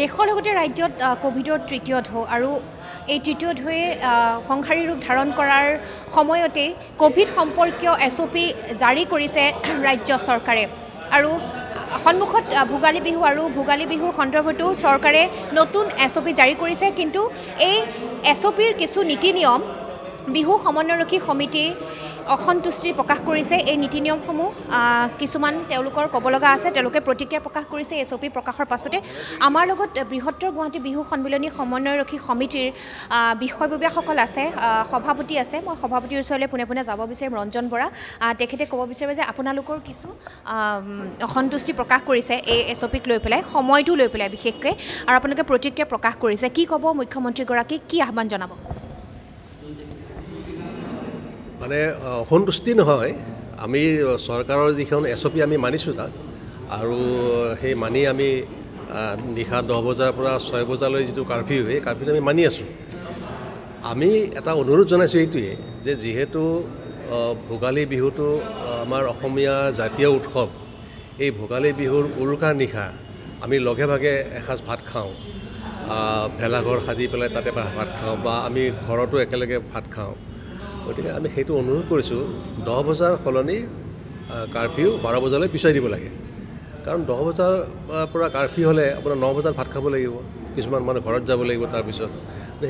দেশৰ লগতে ৰাজ্যত কোভিডৰ তৃতীয় ঢৌ আৰু এই তৃতীয় ঢৌৱে সংহাৰী ৰূপ ধাৰণ কৰাৰ সময়তে কোভিড সম্পৰ্কীয় SOP জাৰি কৰিছে ৰাজ্য চৰকাৰে আৰু সন্মুখত ভোগালী বিহু আৰু ভোগালী বিহুৰ সন্দৰ্ভতো চৰকাৰে নতুন SOP জাৰি কৰিছে কিন্তু এই SOPৰ কিছু নীতি নিয়ম বিহু সমন্বয়ৰক্ষী সমিতি অসন্তুষ্টি প্ৰকাশ কৰিছে এই নীতি নিয়মসমূহ কিছুমান তেওঁলোকৰ ক'ব লগা আছে তেওঁলোকে প্ৰতিক্ৰিয়া প্ৰকাশ কৰিছে SOP প্ৰকাশৰ পাছতে আমাৰ লগত বৃহত্তৰ গুৱাহাটী বিহু সন্মিলনী সমন্বয়ৰক্ষী সমিতিৰ বিষয়ববীয়াসকল আছে সভাপতি আছে মই সভাপতিৰ ওচৰলৈ পোনে পোনে যাব বিচাৰিম ৰঞ্জন বৰা তেখেতে ক'ব বিচাৰিব যে আপোনালোকৰ কিছু অসন্তুষ্টি প্ৰকাশ কৰিছে এই SOPক লৈ পেলাই সময়টো লৈ পেলাই বিশেষকৈ আৰু আপোনালোকে প্ৰতিক্ৰিয়া প্ৰকাশ কৰিছে কি ক'ব মুখ্যমন্ত্ৰীগৰাকীক কি আহ্বান জনাব মানে অসন্তুষ্টি নহয় আমি চৰকাৰৰ যিখন SOP আমি মানিছোঁ তাক আৰু সেই মানি আমি নিশা 10 বজাৰ পৰা 6 বজালৈ যিটো কাৰ্ফিউ এই কাৰ্ফিউটো আমি মানি আছোঁ আমি এটা অনুৰোধ জনাইছোঁ এইটোৱে যে যিহেতু ভোগালী বিহুটো আমাৰ অসমীয়াৰ জাতীয় উৎসৱ এই ভোগালী বিহুৰ উৰুকাৰ নিশা আমি লগে ভাগে এসাঁজ ভাত খাওঁ ভেলাঘৰ সাজি পেলাই তাতে ভাত খাওঁ বা আমি ঘৰতো একেলগে ভাত খাওঁ গতিকে আমি সেইটো অনুৰোধ কৰিছোঁ 10 বজাৰ সলনি কাৰ্ফিউ 12 বজালৈ পিছুৱাই দিব লাগে কাৰণ 10 বজাৰ পৰা কাৰ্ফিউ হ'লে আপোনাৰ 9 বজাত ভাত খাব লাগিব কিছুমান মানুহ ঘৰত যাব লাগিব তাৰপিছত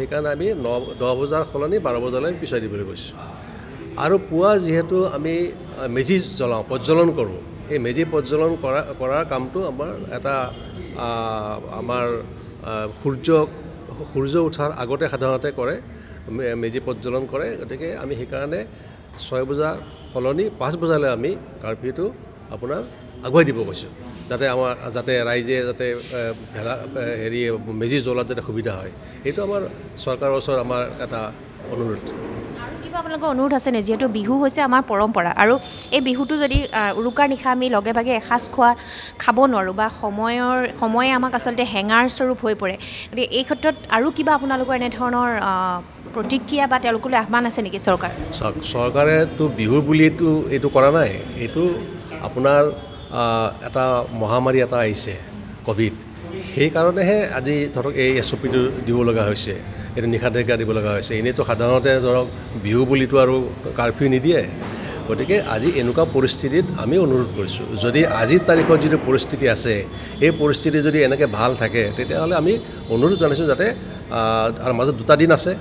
সেইকাৰণে আমি 10 বজাৰ সলনি 12 বজালৈ পিছুৱাই দিবলৈ কৈছোঁ আৰু পুৱা যিহেতু আমি মেজি জ্বলাওঁ প্ৰজ্বলন কৰোঁ এই মেজি প্ৰজ্বলন কৰাৰ কামটো আমাৰ এটা আমাৰ সূৰ্য উঠাৰ আগতে সাধাৰণতে কৰে মেজি প্ৰজ্বলন কৰে গতিকে আমি সেইকাৰণে 6 বজাৰ সলনি 5 বজালৈ আমি কাৰ্ফিউটো আপোনাৰ আগুৱাই দিব কৈছোঁ যাতে ৰাইজে যাতে মেজি জ্বলাত যাতে সুবিধা হয় এইটো আমাৰ চৰকাৰৰ ওচৰত আমাৰ এটা অনুৰোধ আৰু কিবা আপোনালোকৰ অনুৰোধ আছে নে যিহেতু বিহু হৈছে আমাৰ পৰম্পৰা আৰু এই বিহুটো যদি উৰুকাৰ নিশা আমি লগে ভাগে এসাঁজ খাব নোৱাৰোঁ বা সময়ে আমাক আচলতে হেঙাৰ স্বৰূপ হৈ পৰে গতিকে এই ক্ষেত্ৰত আৰু কিবা আপোনালোকৰ এনেধৰণৰ প্ৰতিক্ৰিয়া বা তেওঁলোকলৈ আহ্বান আছে নেকি চৰকাৰেতো বিহুৰ বুলিতো এইটো কৰা নাই এইটো আপোনাৰ এটা মহামাৰী এটা আহিছে কোভিড সেইকাৰণেহে আজি ধৰক এই SOPটো দিব লগা হৈছে এইটো নিষেধাজ্ঞা দিব লগা হৈছে এনেইতো সাধাৰণতে ধৰক বিহু বুলিতো আৰু কাৰ্ফিউ নিদিয়ে গতিকে আজি এনেকুৱা পৰিস্থিতিত আমি অনুৰোধ কৰিছোঁ যদি আজিৰ তাৰিখত যিটো পৰিস্থিতি আছে এই পৰিস্থিতি যদি এনেকৈ ভাল থাকে তেতিয়াহ'লে আমি অনুৰোধ জনাইছোঁ যাতে আৰু মাজত 2টা দিন আছে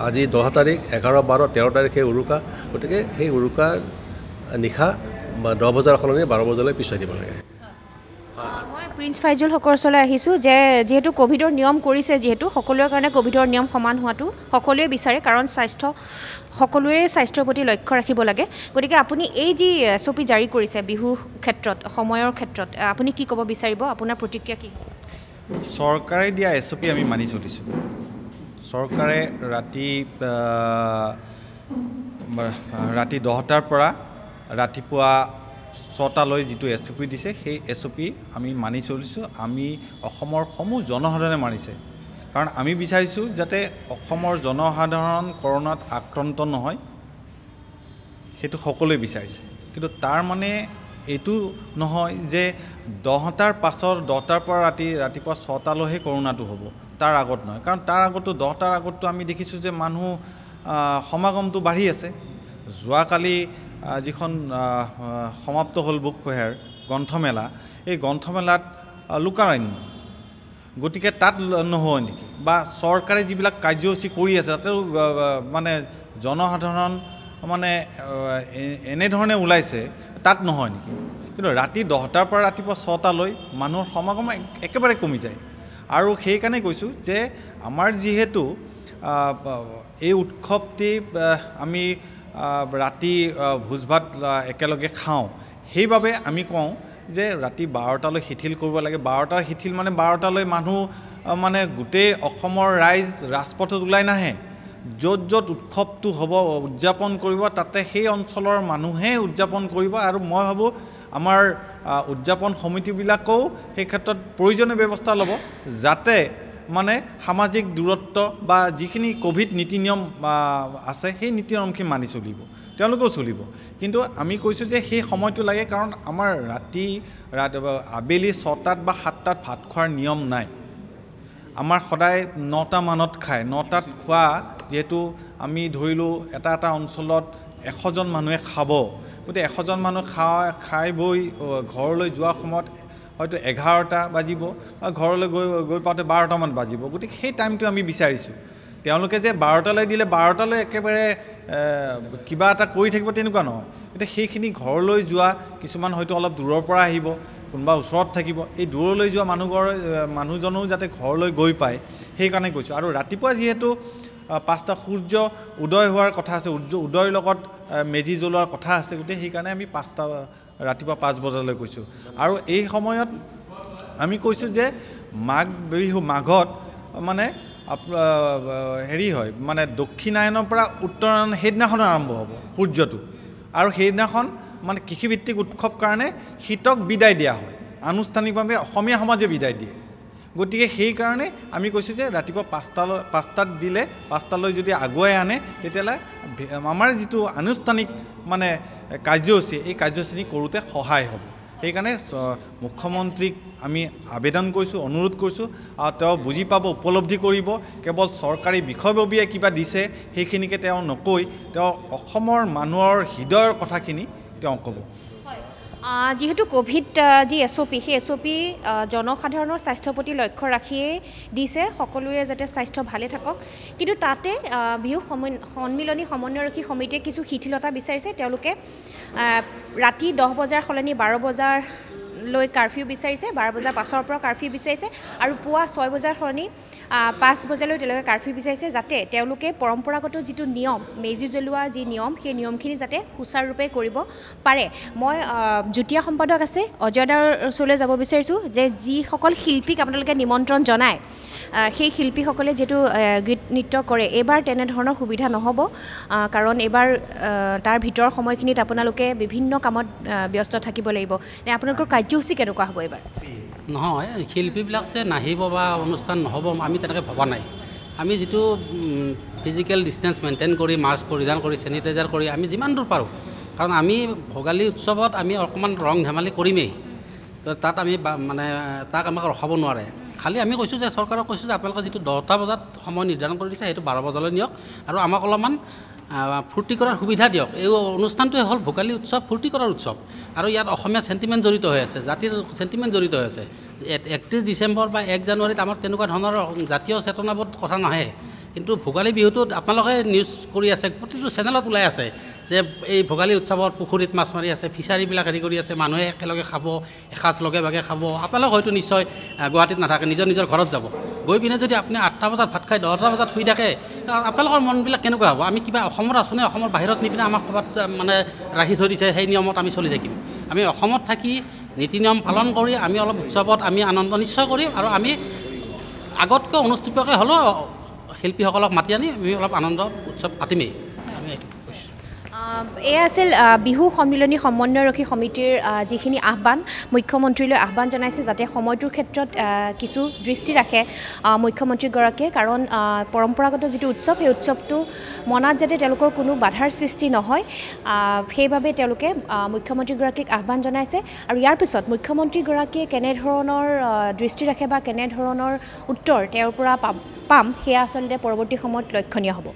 আজি 10 তাৰিখ 11, 12, 13 তাৰিখে উৰুকা গতিকে সেই উৰুকাৰ নিশা 10 বজাৰ সলনি 12 বজালৈ পিছুৱাই দিব লাগে মই প্ৰিন্স ফাইজুল হকৰ ওচৰলৈ আহিছোঁ যে যিহেতু কোভিডৰ নিয়ম কৰিছে যিহেতু সকলোৰে কাৰণে কোভিডৰ নিয়ম সমান হোৱাটো সকলোৱে বিচাৰে কাৰণ সকলোৰে স্বাস্থ্যৰ প্ৰতি লক্ষ্য ৰাখিব লাগে গতিকে আপুনি এই যি SOP জাৰি কৰিছে বিহুৰ ক্ষেত্ৰত সময়ৰ ক্ষেত্ৰত আপুনি কি ক'ব বিচাৰিব আপোনাৰ প্ৰতিক্ৰিয়া কি চৰকাৰে দিয়া SOP আমি মানি চলিছোঁ চৰকাৰে ৰাতি 10টাৰ পৰা ৰাতিপুৱা 6টালৈ যিটো SOP দিছে সেই SOP আমি মানি চলিছোঁ আমি অসমৰ সমূহ জনসাধাৰণে মানিছে কাৰণ আমি বিচাৰিছোঁ যাতে অসমৰ জনসাধাৰণ কৰোনাত আক্ৰান্ত নহয় সেইটো সকলোৱে বিচাৰিছে কিন্তু তাৰ মানে এইটো নহয় যে 10টাৰ পাছৰ 10টাৰ পৰা ৰাতিপুৱা 6টালৈহে কৰোনাটো হ'ব তাৰ আগত নহয় কাৰণ তাৰ আগতো 10টাৰ আগততো আমি দেখিছোঁ যে মানুহ সমাগমটো বাঢ়ি আছে যোৱাকালি যিখন সমাপ্ত হ'ল বুক ফেয়াৰ গ্ৰন্থমেলা এই গ্ৰন্থমেলাত লোকাৰণ্য গতিকে তাত নহয় নেকি বা চৰকাৰে যিবিলাক কাৰ্যসূচী কৰি আছে তাতেও মানে জনসাধাৰণ মানে এনেধৰণে ওলাইছে তাত নহয় নেকি কিন্তু ৰাতি 10টাৰ পৰা ৰাতিপুৱা 6টালৈ মানুহৰ সমাগম একেবাৰে কমি যায় আৰু সেইকাৰণে কৈছোঁ যে আমাৰ যিহেতু এই উৎসৱটি আমি ৰাতি ভোজ ভাত একেলগে খাওঁ সেইবাবে আমি কওঁ যে ৰাতি 12টালৈ শিথিল কৰিব লাগে 12টাৰ শিথিল মানে 12টালৈ মানুহ মানে গোটেই অসমৰ ৰাইজ ৰাজপথত ওলাই নাহে য'ত য'ত উৎসৱটো হ'ব উদযাপন কৰিব তাতে সেই অঞ্চলৰ মানুহে উদযাপন কৰিব আৰু মই ভাবোঁ আমাৰ উদযাপন সমিতিবিলাকেও সেই ক্ষেত্ৰত প্ৰয়োজনীয় ব্যৱস্থা ল'ব যাতে মানে সামাজিক দূৰত্ব বা যিখিনি কোভিড নীতি নিয়ম আছে সেই নীতি নিয়মখিনি মানি চলিব তেওঁলোকেও চলিব কিন্তু আমি কৈছোঁ যে সেই সময়টো লাগে কাৰণ আমাৰ আবেলি 6টাত বা 7টাত ভাত খোৱাৰ নিয়ম নাই আমাৰ সদায় 9টা মানত খায় 9টাত খোৱা যেহেতু আমি ধৰিলোঁ এটা অঞ্চলত 100জন মানুহে খাব গতিকে 100জন মানুহ খাই বৈ ঘৰলৈ যোৱাৰ সময়ত হয়তো 11টা বাজিব বা ঘৰলৈ গৈ পাওঁতে 12টামান বাজিব গতিকে সেই টাইমটো আমি বিচাৰিছোঁ তেওঁলোকে যে 12টালৈ দিলে 12টালৈ একেবাৰে কিবা এটা কৰি থাকিব তেনেকুৱা নহয় গতিকে সেইখিনি ঘৰলৈ যোৱা কিছুমান হয়তো অলপ দূৰৰ পৰা আহিব কোনোবা ওচৰত থাকিব এই দূৰলৈ যোৱা মানুহজনো যাতে ঘৰলৈ গৈ পায় সেইকাৰণে কৈছোঁ আৰু ৰাতিপুৱা যিহেতু 5টা সূৰ্য উদয় হোৱাৰ কথা আছে উদয়ৰ লগত মেজি জ্বলোৱাৰ কথা আছে গতিকে সেইকাৰণে আমি ৰাতিপুৱা 5 বজালৈ কৈছোঁ আৰু এই সময়ত আমি কৈছোঁ যে মাঘত মানে হেৰি হয় মানে দক্ষিণায়নৰ পৰা উত্তৰায়ণ সেইদিনাখন আৰম্ভ হ'ব সূৰ্যটো আৰু সেইদিনাখন মানে কৃষিভিত্তিক উৎসৱ কাৰণে শীতক বিদায় দিয়া হয় আনুষ্ঠানিকভাৱে অসমীয়া সমাজে বিদায় দিয়ে গতিকে সেইকাৰণে আমি কৈছোঁ যে ৰাতিপুৱা 5টাত দিলে 5টালৈ যদি আগুৱাই আনে তেতিয়াহ'লে আমাৰ যিটো আনুষ্ঠানিক মানে কাৰ্যসূচী এই কাৰ্যসূচী কৰোঁতে সহায় হ'ব সেইকাৰণে মুখ্যমন্ত্ৰীক আমি আবেদন কৰিছোঁ অনুৰোধ কৰিছোঁ আৰু তেওঁ বুজি পাব উপলব্ধি কৰিব কেৱল চৰকাৰী বিষয়ববীয়াই কিবা দিছে সেইখিনিকে তেওঁ নকৈ তেওঁ অসমৰ মানুহৰ হৃদয়ৰ কথাখিনি তেওঁ ক'ব যেহেতু কোভিড যি SOP সেই SOP জনসাধাৰণৰ স্বাস্থ্যৰ প্ৰতি লক্ষ্য ৰাখিয়েই দিছে সকলোৰে যাতে স্বাস্থ্য ভালে থাকক কিন্তু তাতে বিহু সন্মিলনী সমন্বয়ৰক্ষী সমিতিয়ে কিছু শিথিলতা বিচাৰিছে তেওঁলোকে ৰাতি 10 বজাৰ সলনি 12 বজালৈ কাৰফিউ বিচাৰিছে 12 বজাৰ পাছৰ পৰা কাৰফিউ বিচাৰিছে আৰু পুৱা 6 বজাৰ সলনি 5 বজালৈ তেওঁলোকে কাৰফিউ বিচাৰিছে যাতে তেওঁলোকে পৰম্পৰাগত যিটো নিয়ম মেজি জ্বলোৱাৰ যি নিয়ম সেই নিয়মখিনি যাতে সুচাৰুৰূপে কৰিব পাৰে মই যুটীয়া সম্পাদক আছে অজয়দাৰ ওচৰলৈ যাব বিচাৰিছোঁ যে যিসকল শিল্পীক আপোনালোকে নিমন্ত্ৰণ জনায় সেই শিল্পীসকলে যেটো গীত নৃত্য কৰে এবাৰ তেনেধৰণৰ সুবিধা নহ'ব কাৰণ এবাৰ তাৰ ভিতৰ সময়খিনিত আপোনালোকে বিভিন্ন কামত ব্যস্ত থাকিব লাগিব নে আপোনালোকৰ কাৰ্যসূচী কেনেকুৱা হ'ব এবাৰ নহয় শিল্পীবিলাক যে নাহিব বা অনুষ্ঠান নহ'ব আমি তেনেকৈ ভবা নাই আমি যিটো ফিজিকেল ডিষ্টেঞ্চ মেইনটেইন কৰি মাস্ক পৰিধান কৰি চেনিটাইজাৰ কৰি আমি যিমান দূৰ পাৰোঁ কাৰণ আমি ভোগালী উৎসৱত আমি অকণমান ৰং ধেমালি কৰিমেই তাত আমি মানে তাক আমাক ৰখাব নোৱাৰে খালি আমি কৈছোঁ যে চৰকাৰক কৈছোঁ যে আপোনালোকে যিটো 10টা বজাত সময় নিৰ্ধাৰণ কৰি দিছে সেইটো 12 বজালৈ নিয়ক আৰু আমাক অলপমান ফূৰ্তি কৰাৰ সুবিধা দিয়ক এই অনুষ্ঠানটোৱে হ'ল ভোগালী উৎসৱ ফূৰ্তি কৰাৰ উৎসৱ আৰু ইয়াত অসমীয়া চেণ্টিমেণ্ট জড়িত হৈ আছে জাতিৰ চেণ্টিমেণ্ট জড়িত হৈ আছে 31 ডিচেম্বৰ বা 1 জানুৱাৰীত আমাৰ তেনেকুৱা ধৰণৰ জাতীয় চেতনাবোধ কথা নাহে কিন্তু ভোগালী বিহুটোত আপোনালোকে নিউজ কৰি আছে প্ৰতিটো চেনেলত ওলাই আছে যে এই ভোগালী উৎসৱত পুখুৰীত মাছ মাৰি আছে ফিচাৰীবিলাক হেৰি কৰি আছে মানুহে একেলগে খাব এসাঁজ লগে ভাগে খাব আপোনালোক হয়তো নিশ্চয় গুৱাহাটীত নাথাকে নিজৰ ঘৰত যাব গৈ পিনে যদি আপুনি 8টা বজাত ভাত খাই 10টা বজাত শুই থাকে আপোনালোকৰ মনবিলাক কেনেকুৱা হ'ব আমি কিবা অসমৰ আছোনে অসমৰ বাহিৰত নিপিনে আমাক ক'ৰবাত মানে ৰাখি থৈ দিছে সেই নিয়মত আমি চলি থাকিম আমি অসমত থাকি নীতি নিয়ম পালন কৰি আমি অলপ উৎসৱত আমি আনন্দ নিশ্চয় কৰিম আৰু আমি আগতকৈ অনুষ্ঠিতকৈ হ'লেও শিল্পীসকলক মাতি আনি আমি অলপ আনন্দ উৎসৱ পাতিমেই আমি এইটো কৈছোঁ এয়া আছিল বিহু সন্মিলনী সমন্বয়ৰক্ষী সমিতিৰ যিখিনি আহ্বান মুখ্যমন্ত্ৰীলৈ আহ্বান জনাইছে যাতে সময়টোৰ ক্ষেত্ৰত কিছু দৃষ্টি ৰাখে মুখ্যমন্ত্ৰীগৰাকীয়ে কাৰণ পৰম্পৰাগত যিটো উৎসৱ সেই উৎসৱটো মনাত যাতে তেওঁলোকৰ কোনো বাধাৰ সৃষ্টি নহয় সেইবাবে তেওঁলোকে মুখ্যমন্ত্ৰীগৰাকীক আহ্বান জনাইছে আৰু ইয়াৰ পিছত মুখ্যমন্ত্ৰীগৰাকীয়ে কেনেধৰণৰ দৃষ্টি ৰাখে বা কেনেধৰণৰ উত্তৰ তেওঁৰ পৰা পাম সেয়া আচলতে পৰৱৰ্তী সময়ত লক্ষণীয় হ'ব